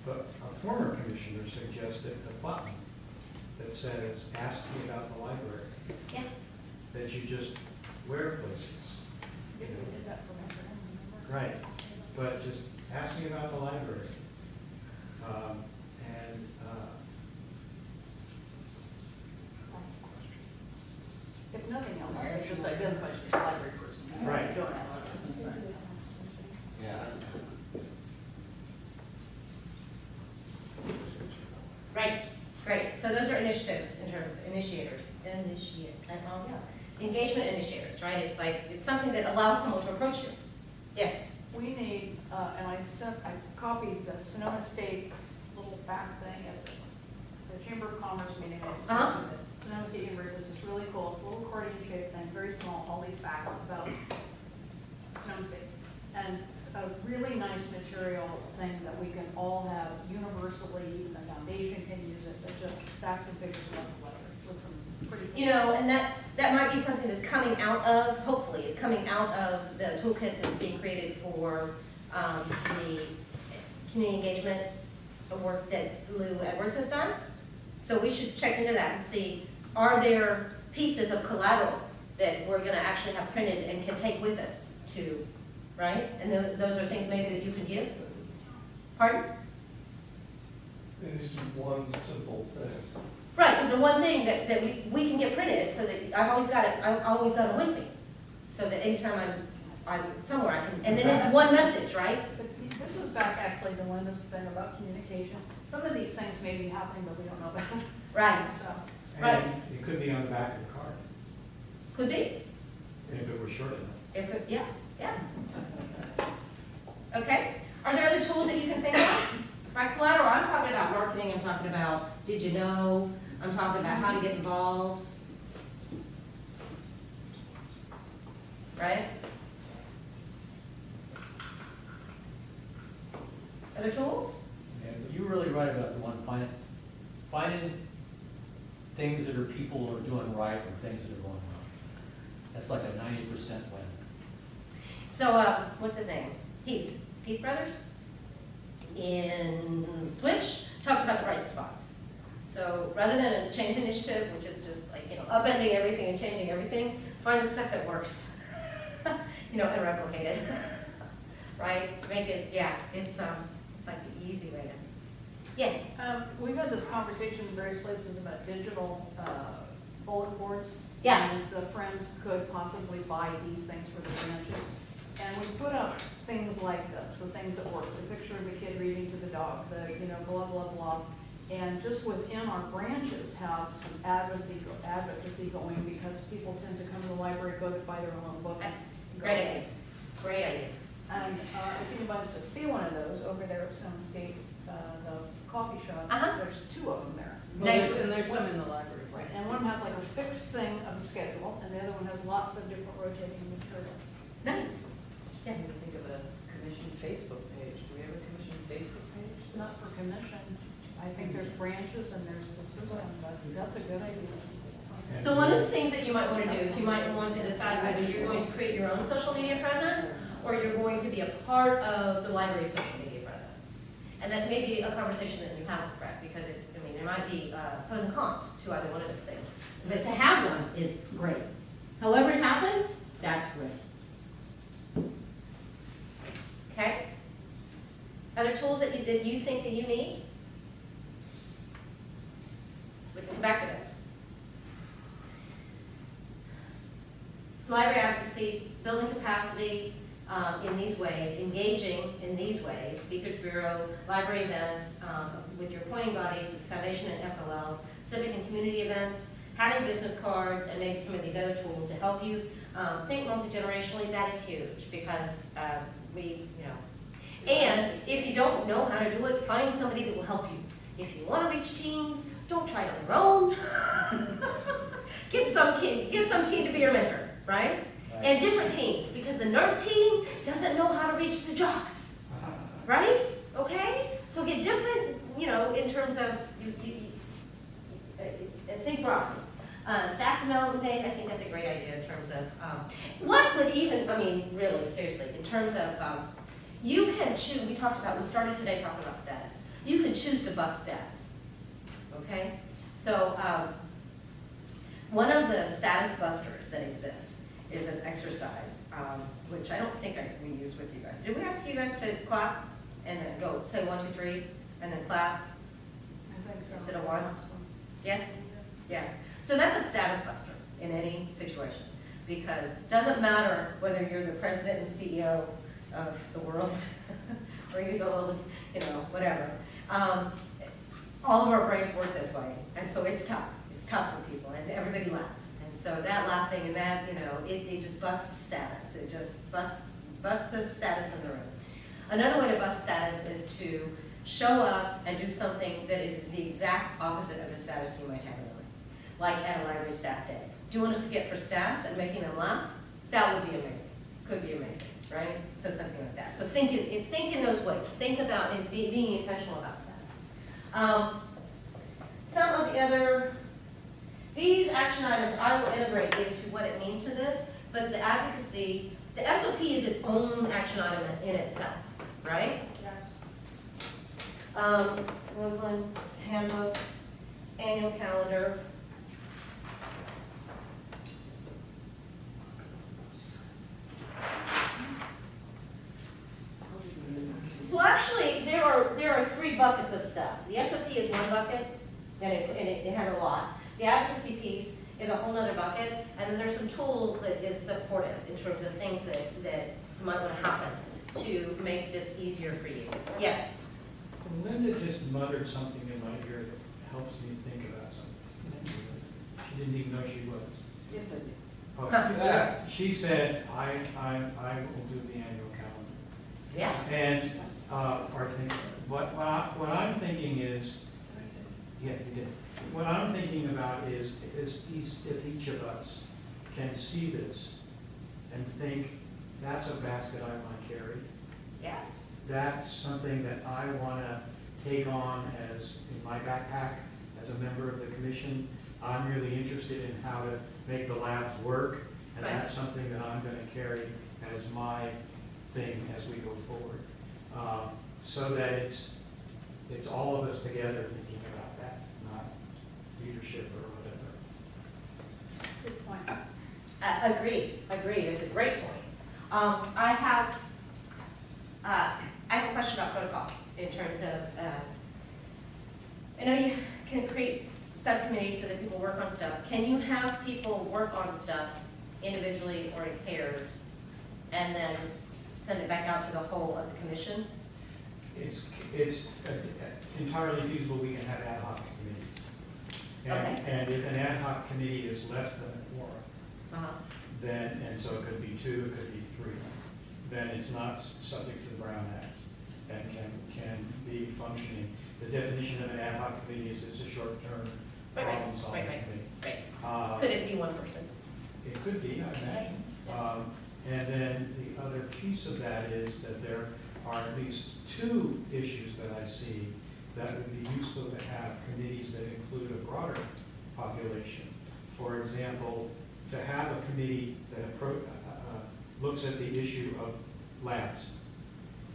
But a former commissioner suggested a button that says, ask me about the library, Yeah. that you just wear places. We did that for referendum, remember? Right, but just ask me about the library. And, If nothing else, it just identifies your library person. Right. You don't have a- Yeah. Right, great. So those are initiatives in terms, initiators, engagement initiators, right? It's like, it's something that allows someone to approach you. Yes, We need, and I copied the Sonoma State little back thing at the Chamber of Commerce meeting. Uh-huh. Sonoma State University, it's really cool, it's a little accordion shaped thing, very small, all these facts about Sonoma State. And it's a really nice material thing that we can all have universally, even the foundation can use it, but just facts and figures about the letter with some pretty. you know, and that might be something that's coming out of, hopefully, is coming out of the toolkit that's being created for the community engagement work that Lou Edwards has done. So we should check into that and see, are there pieces of collateral that we're gonna actually have printed and can take with us to, right? And those are things maybe that you can give? Pardon? It is one simple thing. Right, is there one thing that we can get printed, so that I've always got it with me, so that anytime I'm somewhere I can, and then it's one message, right? But this was back actually to Linda's thing about communication. Some of these things may be happening, but we don't know about. Right, So, Right. and it could be on the back of the card, could be, if it were short enough. if it, yeah. Okay, are there other tools that you can think of? Right, collateral, I'm talking about marketing, I'm talking about, did you know, I'm talking about how to get involved. Right? Other tools? Yeah, but you're really right about the one, finding things that are people are doing right or things that are going wrong. That's like a 90% win. So, what's his name? Heath Brothers? In Switch, talks about the bright spots. So rather than a change initiative, which is just like, upending everything and changing everything, find the stuff that works, and replicate it, right? Make it, it's like the easy way to. Yes? we've had this conversation in various places about digital bulletin boards. Yeah. And the Friends could possibly buy these things for the branches. And we put up things like this, the things that work, the picture of the kid reading to the dog, the, blah, blah, blah. And just within our branches have some advocacy going, because people tend to come to the library, go to buy their own book. and go. Great idea. Great idea. And if anybody wants to see one of those, over there at Stone State, the coffee shop, Uh-huh. there's two of them there. Nice. And there's some in the library. Right, and one has like a fixed thing of a schedule, and the other one has lots of different rotating material. Nice. Yeah. Can you think of a commission Facebook page? Do we have a commission Facebook page? Not for commission, I think there's branches and there's the system, but that's a good idea. So one of the things that you might want to do is you might want to decide whether you're going to create your own social media presence or you're going to be a part of the library's social media presence. And that may be a conversation that you have with Brett, because there might be pros and cons to either one of those things. But to have one is great. However it happens, that's great. Okay? Other tools that you think that you need? We can come back to this. Library advocacy, building capacity in these ways, engaging in these ways, Speakers Bureau, library events with your appointing bodies, with Foundation and FLLs, civic and community events, having business cards, and maybe some of these other tools to help you think multi-generationally. That is huge, because and if you don't know how to do it, find somebody that will help you. If you want to reach teens, don't try it on your own. Get some teen to be your mentor, right? And different teens, because the nerd teen doesn't know how to reach the jocks, right? Okay? So get different, in terms of, think broadly. Staff development days, I think that's a great idea in terms of, what would even, really, seriously, in terms of, You can choose, we started today talking about status. You can choose to bust status, okay? So, one of the status busters that exists is this exercise, which I don't think we used with you guys. Did we ask you guys to clap and then go, say 1, 2, 3, and then clap? I think so. Instead of one? Yes? Yeah. So that's a status buster in any situation, because it doesn't matter whether you're the president and CEO of the world, or you go, whatever. All of our brains work this way, and so it's tough. It's tough for people, and everybody laughs. And so that laughing and that, it just busts status. It just busts the status in the room. Another way to bust status is to show up and do something that is the exact opposite of the status you might have in the room. Like at a library staff day. Doing a skit for staff and making them laugh, that would be amazing. Could be amazing, right? So something like that. So think in those ways. Think about being intentional about status. Some of the other, these action items I will integrate into what it means to this, but the advocacy, the SOP is its own action item in itself, right? Yes. Roseland handbook, annual calendar. So actually, there are 3 buckets of stuff. The SOP is one bucket, and it has a lot. The advocacy piece is a whole other bucket, and then there's some tools that is supportive in terms of things that might want to happen to make this easier for you. Yes? Linda just muttered something in my ear that helps me think about something. She didn't even know she was. Yes, I did. Okay. She said, I will do the annual calendar. Yeah. And, what I'm thinking is, yeah, you did. What I'm thinking about is if each of us can see this and think, that's a basket I want to carry. Yeah. That's something that I want to take on as in my backpack as a member of the commission. I'm really interested in how to make the labs work, and Right. that's something that I'm going to carry as my thing as we go forward. So that it's all of us together thinking about that, not leadership or whatever. Good point. Agreed. It's a great point. I have a question about protocol in terms of, I know you can create subcommittees so that people work on stuff. Can you have people work on stuff individually or in pairs and then send it back out to the whole of the commission? It's entirely feasible. We can have ad hoc committees. And if an ad hoc committee is less than a quorum, Uh-huh. then, and so it could be 2, it could be 3, then it's not subject to the Brown Act and can be functioning. The definition of an ad hoc committee is it's a short-term problem-solving committee. Right. Could it be one person? It could be, I imagine. And then the other piece of that is that there are at least 2 issues that I see that would be useful to have committees that include a broader population. For example, to have a committee that looks at the issue of labs,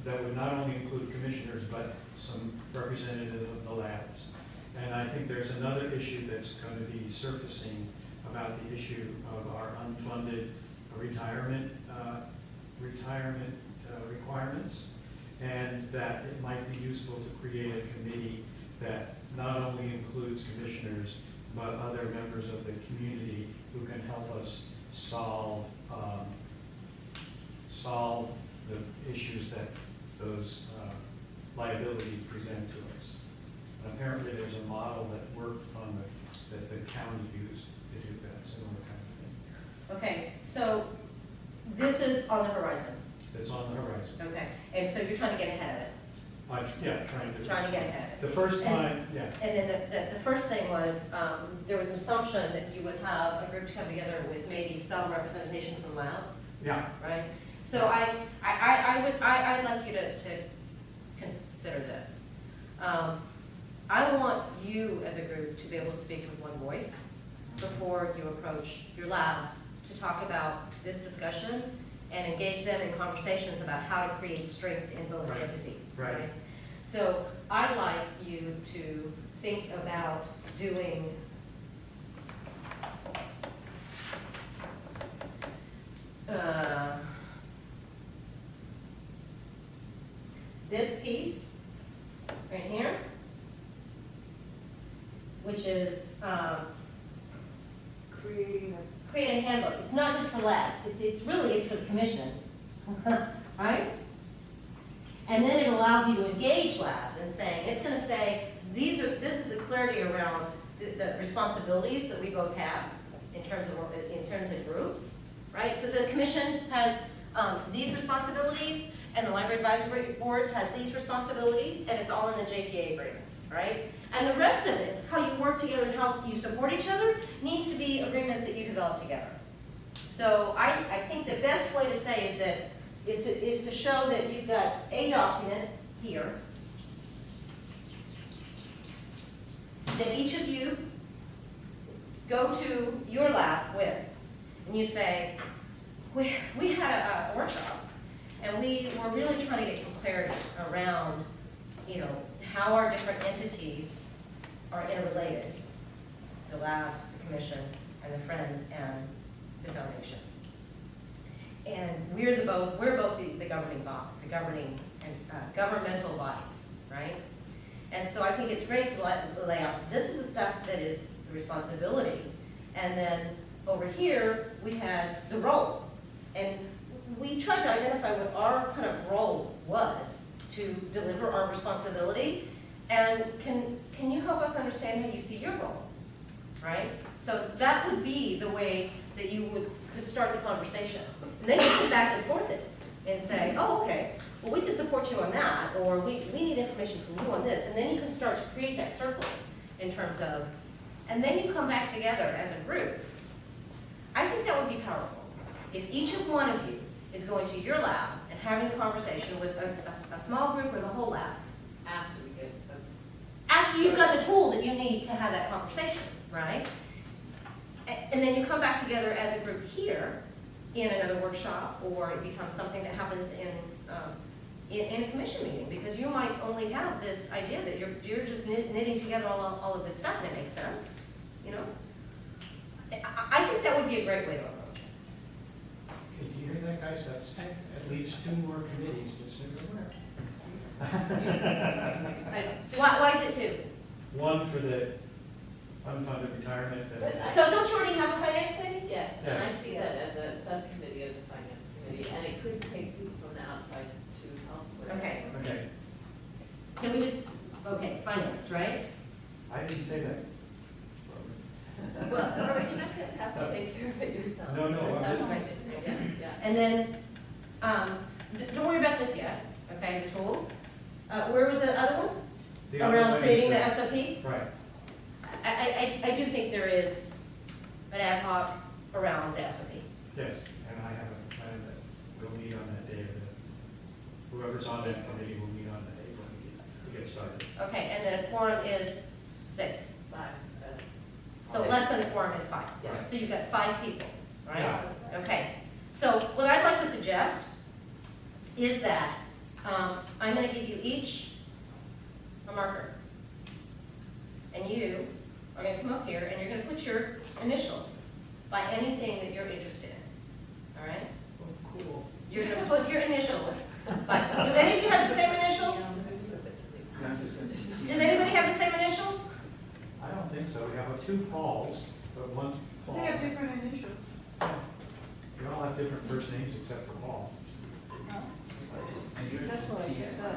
that would not only include commissioners, but some representatives of the labs. And I think there's another issue that's going to be surfacing about the issue of our unfunded retirement requirements, and that it might be useful to create a committee that not only includes commissioners, but other members of the community who can help us solve the issues that those liabilities present to us. And apparently there's a model that worked that the county used to do that, similar kind of thing. Okay, so this is on the horizon. It's on the horizon. Okay, and so you're trying to get ahead of it. Trying to. Trying to get ahead of it. The first time, yeah. And then the first thing was, there was an assumption that you would have a group to come together with maybe some representation from labs, Yeah, right? So I'd like you to consider this. I want you as a group to be able to speak with one voice before you approach your labs to talk about this discussion and engage them in conversations about how to create strength in both Right. entities. Right. So I'd like you to think about doing this piece right here, which is Creating create a handbook. It's not just for labs, it's really, it's for the commission, right? And then it allows you to engage labs and saying, it's gonna say, this is the clarity around the responsibilities that we both have in terms of groups, right? So the commission has these responsibilities, and the library advisory board has these responsibilities, and it's all in the JPA agreement, right? And the rest of it, how you work together and how you support each other, needs to be agreements that you develop together. So I think the best way to say is to show that you've got a document here that each of you go to your lab with, and you say, we had a workshop, and we were really trying to get some clarity around, how our different entities are interrelated, the labs, the commission, and the Friends, and the foundation. And we're both the governing body, the governing and governmental bodies, right? And so I think it's great to lay out, this is the stuff that is the responsibility. And then over here, we had the role. And we tried to identify what our kind of role was to deliver our responsibility. And can you help us understand how you see your role, right? So that would be the way that you could start the conversation. And then you come back and forth it and say, oh, okay, well, we could support you on that, or we need information from you on this. And then you can start to create that circle in terms of, and then you come back together as a group. I think that would be powerful. If each of one of you is going to your lab and having a conversation with a small group or the whole lab, after we get the. after you've got the tool that you need to have that conversation, right? And then you come back together as a group here in another workshop, or it becomes something that happens in a commission meeting, because you might only have this idea that you're just knitting together all of this stuff, and it makes sense, I think that would be a great way to approach it. Did you hear that, guys? That's at least 2 more committees to sit Why is it 2? One for the unfunded retirement. So don't you already have a finance committee? Yeah, Yes. I see that as a subcommittee of the finance committee, and it could take people from the outside to help with. Okay, Okay, can we just, finance, right? I didn't say that. Well, all right, you're not gonna have to take care of it yourself. No, no, I'm That's just- right. Yeah, yeah. And then, don't worry about this yet, okay, the tools. Where was the other one? The other Around one creating is, the SOP? Right, I do think there is an ad hoc around the SOP. yes, and I have a plan that we'll meet on that day, whoever's on that committee will meet on that day when we get started. Okay, and then a quorum is 6. 5, So less than a quorum is 5. Yeah. So you've got 5 people, right? Yeah. Okay, so what I'd like to suggest is that I'm going to give you each a marker. And you are going to come up here and you're going to put your initials by anything that you're interested in, all right? Oh, cool. You're going to put your initials by, do any of you have the same initials? Does anybody have the same initials? I don't think so. We have 2 Pauls, but one's Paul. They have different initials. We all have different first names except for Paul's. That's what I just said.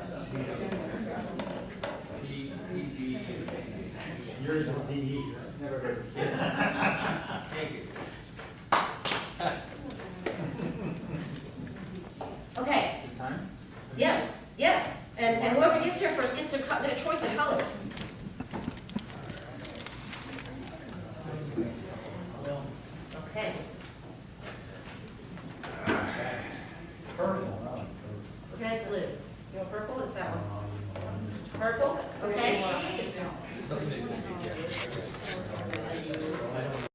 Yours is D.E. Never heard of it.